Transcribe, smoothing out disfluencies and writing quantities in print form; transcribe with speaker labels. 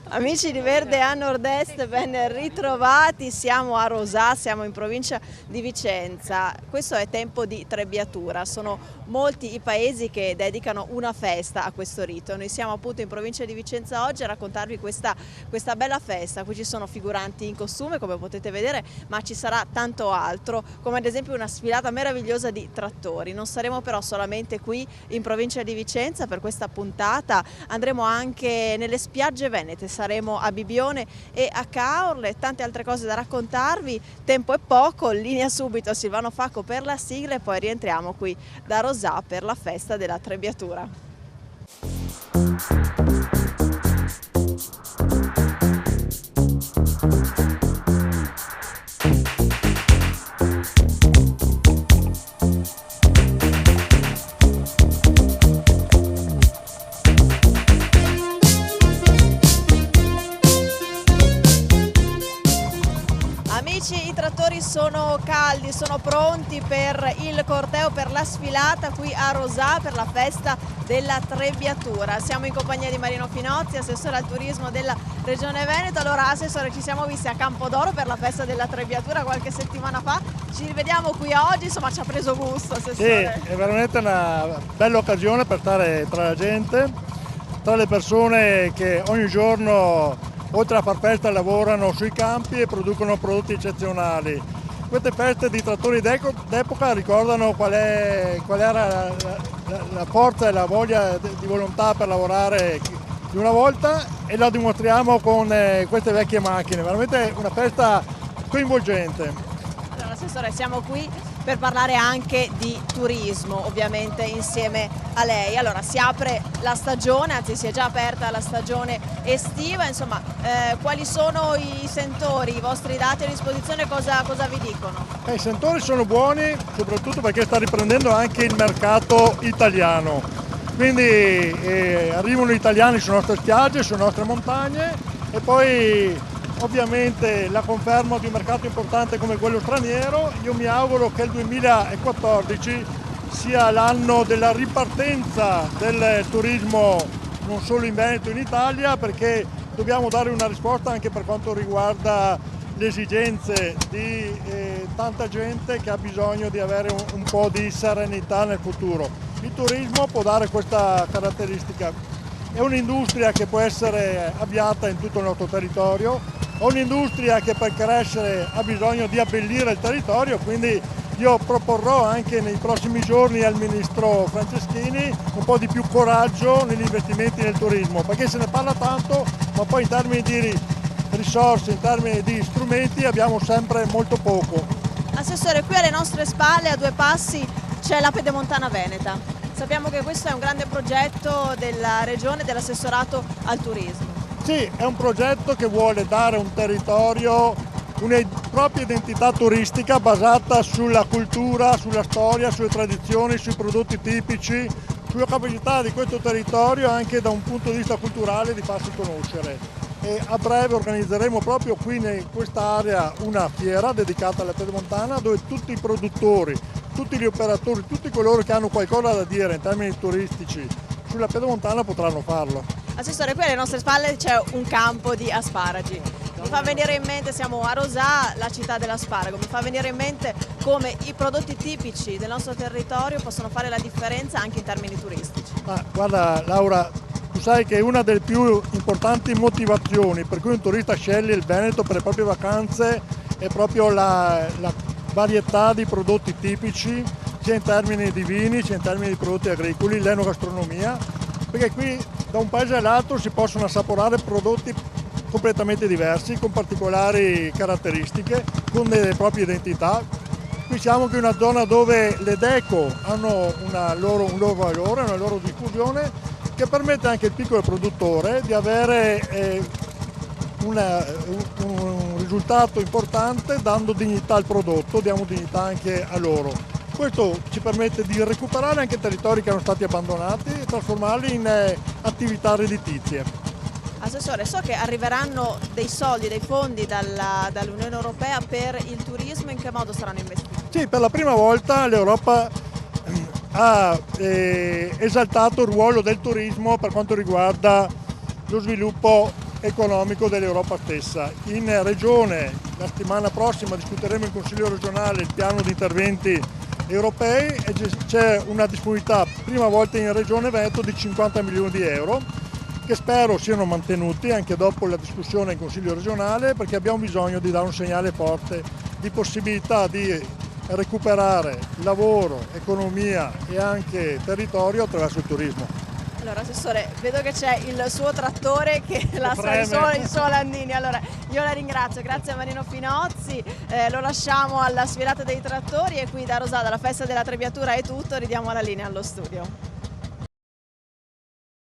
Speaker 1: Amici di Verde a Nord-Est, ben ritrovati, siamo a Rosà, siamo in provincia di Vicenza. Questo è tempo di trebbiatura, sono molti i paesi che dedicano una festa a questo rito. Noi siamo appunto in provincia di Vicenza oggi a raccontarvi questa bella festa. Qui ci sono figuranti in costume, come potete vedere, ma ci sarà tanto altro, come ad esempio una sfilata meravigliosa di trattori. Non saremo però solamente qui in provincia di Vicenza per questa puntata, andremo anche nelle spiagge venete. Saremo a Bibione e a Caorle, tante altre cose da raccontarvi, tempo è poco, linea subito a Silvano Facco per la sigla e poi rientriamo qui da Rosà per la festa della trebbiatura. Amici, i trattori sono caldi, sono pronti per il corteo, per la sfilata qui a Rosà per la festa della trebbiatura. Siamo in compagnia di Marino Finozzi, assessore al turismo della Regione Veneto. Allora, assessore, ci siamo visti a Campodoro per la festa della trebbiatura qualche settimana fa, ci rivediamo qui oggi, insomma ci ha preso gusto, assessore.
Speaker 2: Sì, è veramente una bella occasione per stare tra la gente, tra le persone che ogni giorno oltre a far festa lavorano sui campi e producono prodotti eccezionali. Queste feste di trattori d'epoca ricordano qual era la forza e la voglia di volontà per lavorare di una volta e la dimostriamo con queste vecchie macchine, veramente una festa coinvolgente.
Speaker 1: Allora, assessore, siamo qui per parlare anche di turismo, ovviamente insieme a lei. Allora, si apre la stagione, anzi si è già aperta la stagione estiva, insomma, quali sono i sentori, i vostri dati a disposizione, cosa vi dicono?
Speaker 2: I sentori sono buoni, soprattutto perché sta riprendendo anche il mercato italiano, quindi arrivano gli italiani sulle nostre spiagge, sulle nostre montagne e poi ovviamente la conferma di un mercato importante come quello straniero. Io mi auguro che il 2014 sia l'anno della ripartenza del turismo non solo in Veneto e in Italia, perché dobbiamo dare una risposta anche per quanto riguarda le esigenze di tanta gente che ha bisogno di avere un po' di serenità nel futuro. Il turismo può dare questa caratteristica. È un'industria che può essere avviata in tutto il nostro territorio, è un'industria che per crescere ha bisogno di abbellire il territorio, quindi io proporrò anche nei prossimi giorni al Ministro Franceschini un po' di più coraggio negli investimenti nel turismo, perché se ne parla tanto, ma poi in termini di risorse, in termini di strumenti abbiamo sempre molto poco.
Speaker 1: Assessore, qui alle nostre spalle, a due passi, c'è la Pedemontana Veneta. Sappiamo che questo è un grande progetto della Regione, dell'assessorato al turismo.
Speaker 2: Sì, è un progetto che vuole dare un territorio, una propria identità turistica basata sulla cultura, sulla storia, sulle tradizioni, sui prodotti tipici, sulla capacità di questo territorio anche da un punto di vista culturale di farsi conoscere. E a breve organizzeremo proprio qui in quest'area una fiera dedicata alla Pedemontana dove tutti i produttori, tutti gli operatori, tutti coloro che hanno qualcosa da dire in termini turistici sulla Pedemontana potranno farlo.
Speaker 1: Assessore, qui alle nostre spalle c'è un campo di asparagi. Mi fa venire in mente, siamo a Rosà, la città dell'asparago, mi fa venire in mente come i prodotti tipici del nostro territorio possono fare la differenza anche in termini turistici.
Speaker 2: Guarda Laura, tu sai che una delle più importanti motivazioni per cui un turista sceglie il Veneto per le proprie vacanze è proprio la varietà di prodotti tipici, sia in termini di vini, sia in termini di prodotti agricoli, l'enogastronomia, perché qui da un paese all'altro si possono assaporare prodotti completamente diversi, con particolari caratteristiche, con delle proprie identità. Qui siamo anche in una zona dove le deco hanno un loro valore, una loro diffusione, che permette anche al piccolo produttore di avere un risultato importante dando dignità al prodotto, diamo dignità anche a loro. Questo ci permette di recuperare anche territori che erano stati abbandonati e trasformarli in attività redditizie.
Speaker 1: Assessore, so che arriveranno dei soldi, dei fondi dall'Unione Europea per il turismo, in che modo saranno investiti?
Speaker 2: Sì, per la prima volta l'Europa ha esaltato il ruolo del turismo per quanto riguarda lo sviluppo economico dell'Europa stessa. In Regione la settimana prossima discuteremo in Consiglio regionale il piano di interventi europei e c'è una disponibilità prima volta in Regione Veneto di 50 milioni di euro che spero siano mantenuti anche dopo la discussione in Consiglio regionale, perché abbiamo bisogno di dare un segnale forte di possibilità di recuperare lavoro, economia e anche territorio attraverso il turismo.
Speaker 1: Allora Assessore, vedo che c'è il suo trattore che lascia il suo Landini, allora io la ringrazio, grazie a Marino Finozzi, lo lasciamo alla sfilata dei trattori e qui da Rosà, dalla festa della Trebbiatura è tutto, ridiamo la linea allo studio.